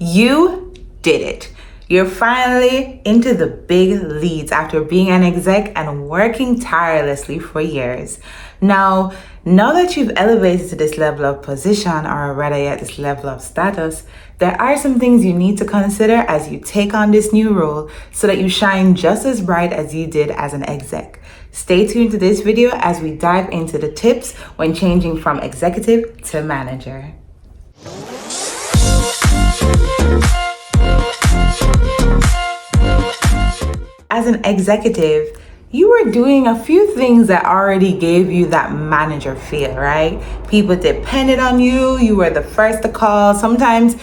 You did it. You're finally into the big leads after being an exec and working tirelessly for years. Now that you've elevated to this level of position, or rather yet this level of status, there are some things you need to consider as you take on this new role so that you shine just as bright as you did as an exec. Stay tuned to this video as we dive into the tips when changing from executive to manager. As an executive, you were doing a few things that already gave you that manager feel, right? People depended on you. You were the first to call. Sometimes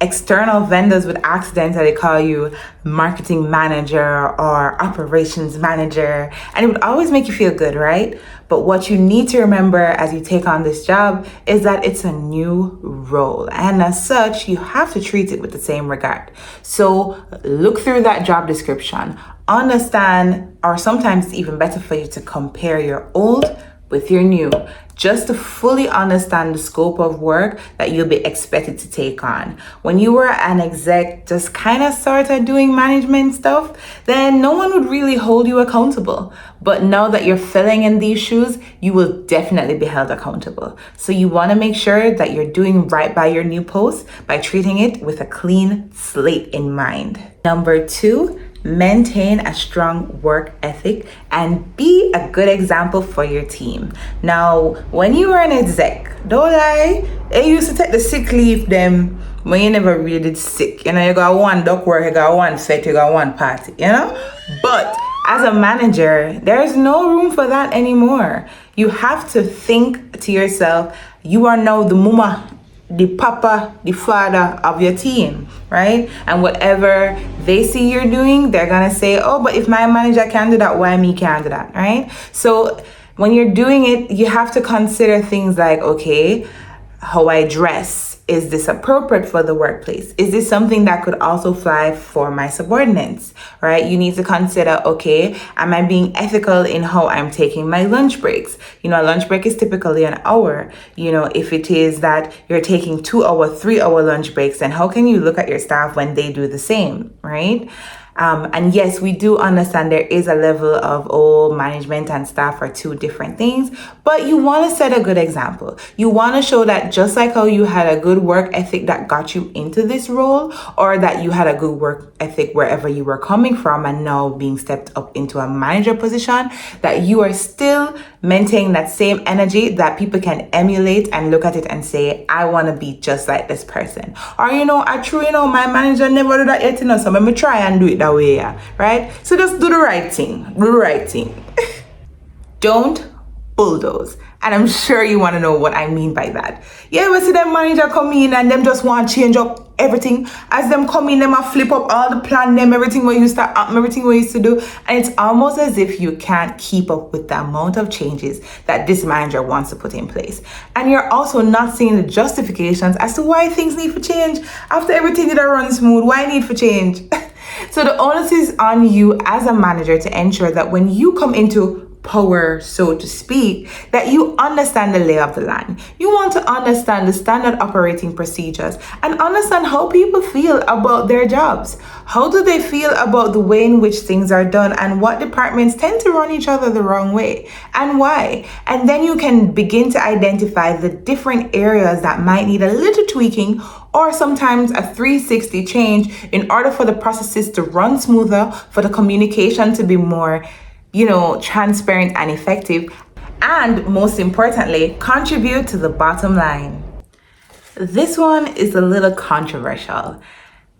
external vendors would accidentally call you marketing manager or operations manager, and it would always make you feel good, right? But what you need to remember as you take on this job is that it's a new role, and as such, you have to treat it with the same regard. So look through that job description, understand, or sometimes it's even better for you to compare your old with your new, just to fully understand the scope of work that you'll be expected to take on. When you were an exec, just kind of started doing management stuff, then no one would really hold you accountable. But now that you're filling in these shoes, you will definitely be held accountable. So you want to make sure that you're doing right by your new post by treating it with a clean slate in mind. Number 2, maintain a strong work ethic and be a good example for your team. Now, when you were an exec, don't lie, they used to take the sick leave them when you never really did sick. You know, you got one duck work, you got one set, you got one party, you know? But as a manager, there's no room for that anymore. You have to think to yourself, you are now the mama, the papa, the father of your team, right? And whatever they see you're doing, they're gonna say, oh, but if my manager can do that, why me can't do that, right? So when you're doing it, you have to consider things like, okay, how I dress, is this appropriate for the workplace? Is this something that could also fly for my subordinates, right? You need to consider, okay, am I being ethical in how I'm taking my lunch breaks? You know, a lunch break is typically an hour. You know, if it is that you're taking 2-hour, 3-hour lunch breaks, then how can you look at your staff when they do the same, right? And yes, we do understand there is a level of, management and staff are two different things, but you want to set a good example. You want to show that just like how you had a good work ethic that got you into this role, or that you had a good work ethic wherever you were coming from and now being stepped up into a manager position, that you are still maintaining that same energy that people can emulate and look at it and say, I want to be just like this person. Or, my manager never do that yet, so let me try and do it that way, right? So just do the right thing. Don't bulldoze. And I'm sure you want to know what I mean by that. Yeah, we see them manager come in and them just want to change up everything. As them come in, them a flip up all the plan, them everything we used to do. And it's almost as if you can't keep up with the amount of changes that this manager wants to put in place. And you're also not seeing the justifications as to why things need to change. After everything that runs smooth, why need for change? So the onus is on you as a manager to ensure that when you come into power, so to speak, that you understand the lay of the land. You want to understand the standard operating procedures and understand how people feel about their jobs. How do they feel about the way in which things are done, and what departments tend to run each other the wrong way and why? And then you can begin to identify the different areas that might need a little tweaking or sometimes a 360 change in order for the processes to run smoother, for the communication to be more transparent and effective, and most importantly, contribute to the bottom line. This one is a little controversial.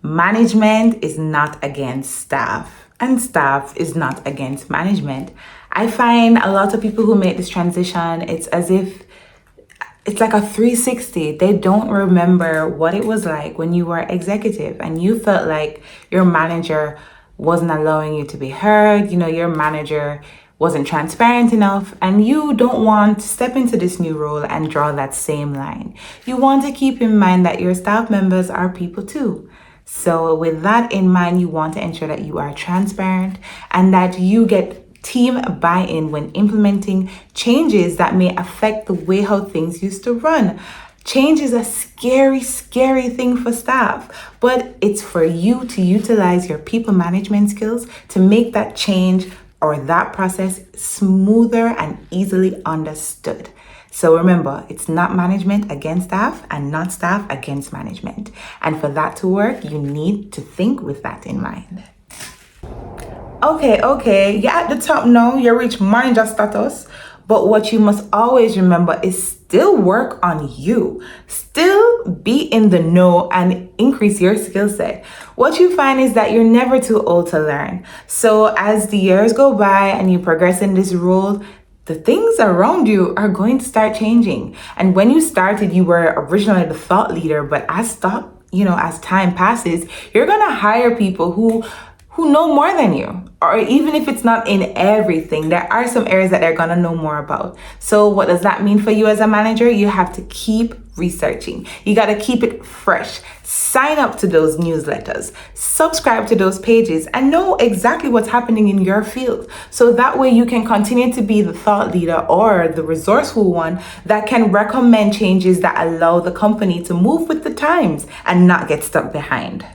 Management is not against staff, and staff is not against management. I find a lot of people who make this transition, it's as if it's like a 360. They don't remember what it was like when you were executive and you felt like your manager wasn't allowing you to be heard, your manager wasn't transparent enough, and you don't want to step into this new role and draw that same line. You want to keep in mind that your staff members are people too. So with that in mind, you want to ensure that you are transparent and that you get team buy-in when implementing changes that may affect the way how things used to run. Change is a scary, scary thing for staff, but it's for you to utilize your people management skills to make that change or that process smoother and easily understood. So remember, it's not management against staff and not staff against management. And for that to work, you need to think with that in mind. Okay, you're at the top now, you reach manager status. But what you must always remember is still work on you. Still be in the know and increase your skill set. What you find is that you're never too old to learn. So as the years go by and you progress in this role, the things around you are going to start changing. And when you started, you were originally the thought leader, but as time passes, you're gonna hire people who know more than you, or even if it's not in everything, there are some areas that they're gonna know more about. So what does that mean for you as a manager? You have to keep researching. You gotta keep it fresh. Sign up to those newsletters, subscribe to those pages, and know exactly what's happening in your field. So that way you can continue to be the thought leader or the resourceful one that can recommend changes that allow the company to move with the times and not get stuck behind.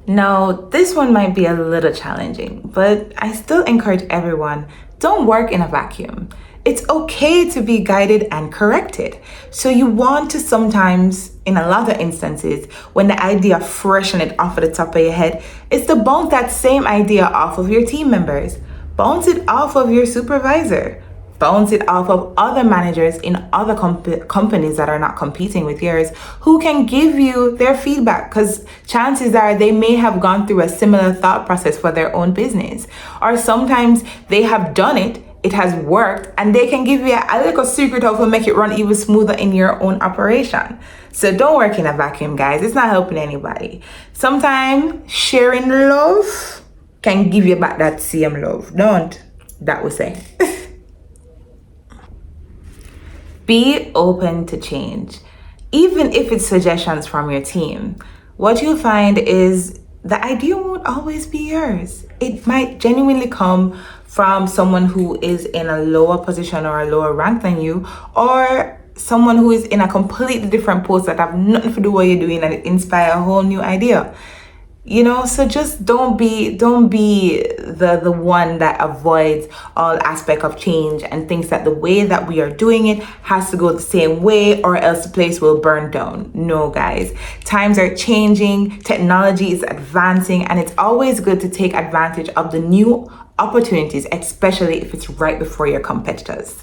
Now, this one might be a little challenging, but I still encourage everyone, don't work in a vacuum. It's okay to be guided and corrected. So you want to sometimes, in a lot of instances, when the idea freshen it off of the top of your head, is to bounce that same idea off of your team members. Bounce it off of your supervisor. Bounce it off of other managers in other companies that are not competing with yours who can give you their feedback, because chances are they may have gone through a similar thought process for their own business, or sometimes they have done it, it has worked, and they can give you a little secret of how to make it run even smoother in your own operation. So don't work in a vacuum, guys. It's not helping anybody. Sometimes sharing love can give you back that same love. Don't. That will say. Be open to change, even if it's suggestions from your team. What you'll find is the idea won't always be yours. It might genuinely come from someone who is in a lower position or a lower rank than you, or someone who is in a completely different post that have nothing to do with what you're doing and it inspire a whole new idea. So just don't be the one that avoids all aspect of change and thinks that the way that we are doing it has to go the same way or else the place will burn down. No, guys, times are changing, technology is advancing, and it's always good to take advantage of the new opportunities, especially if it's right before your competitors.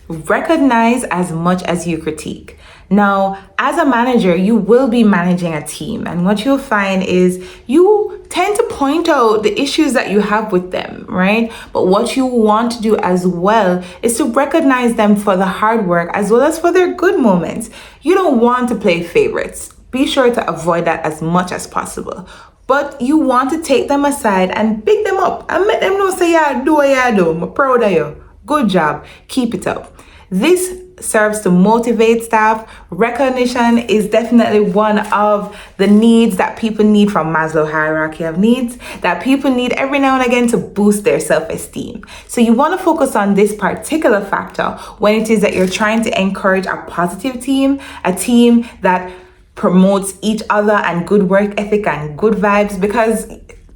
Recognize as much as you critique. Now, as a manager, you will be managing a team, and what you'll find is you tend to point out the issues that you have with them, right? But what you want to do as well is to recognize them for the hard work as well as for their good moments. You don't want to play favorites. Be sure to avoid that as much as possible. But you want to take them aside and pick them up and make them know, say, yeah, do what you do. I'm proud of you. Good job. Keep it up. This serves to motivate staff. Recognition is definitely one of the needs that people need from Maslow hierarchy of needs, that people need every now and again to boost their self-esteem. So you want to focus on this particular factor when it is that you're trying to encourage a positive team, a team that promotes each other and good work ethic and good vibes, because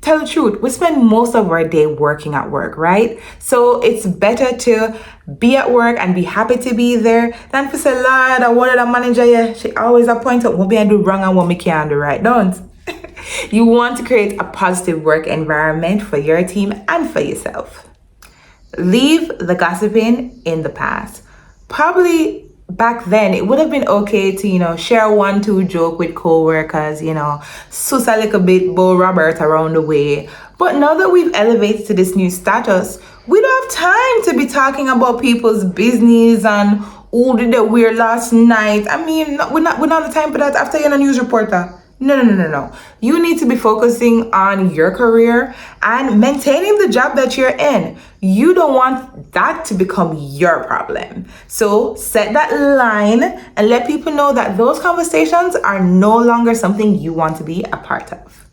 tell the truth, we spend most of our day working at work, right? So it's better to be at work and be happy to be there than to say, Lord, I wanted a manager, yeah, she always appointed what me I do wrong and what me can do right. Don't. You want to create a positive work environment for your team and for yourself. Leave the gossiping in the past. Probably back then, it would have been okay to, share 1-2 joke with co-workers, sus a little bit Bo Robert around the way. But now that we've elevated to this new status, we don't have time to be talking about people's business and who did that weird last night. I mean, we're not the time for that after you're a news reporter. No. You need to be focusing on your career and maintaining the job that you're in. You don't want that to become your problem. So set that line and let people know that those conversations are no longer something you want to be a part of.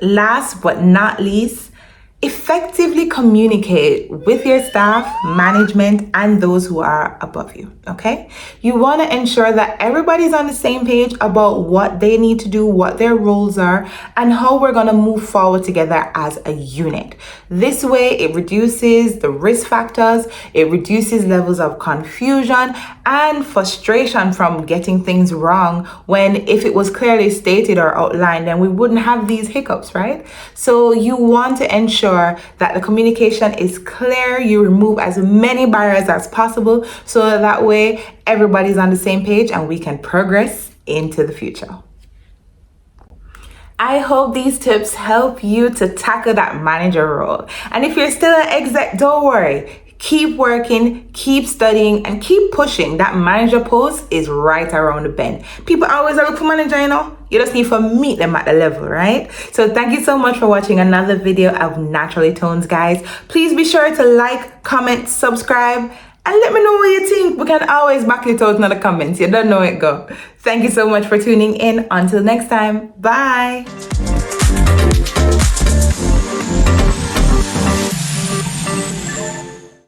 Last but not least, Effectively communicate with your staff, management, and those who are above you, okay? You want to ensure that everybody's on the same page about what they need to do, what their roles are, and how we're going to move forward together as a unit. This way, it reduces the risk factors, it reduces levels of confusion and frustration from getting things wrong, when if it was clearly stated or outlined, then we wouldn't have these hiccups, right? So you want to ensure that the communication is clear. You remove as many barriers as possible, so that way everybody's on the same page and we can progress into the future. I hope these tips help you to tackle that manager role. And if you're still an exec, don't worry. Keep working, keep studying, and keep pushing. That manager post is right around the bend. People always look for manager, you know? You just need to meet them at the level, right? So thank you so much for watching another video of Naturally Tones, guys. Please be sure to like, comment, subscribe, and let me know what you think. We can always back it out in the comments. You don't know it, go. Thank you so much for tuning in. Until next time, bye.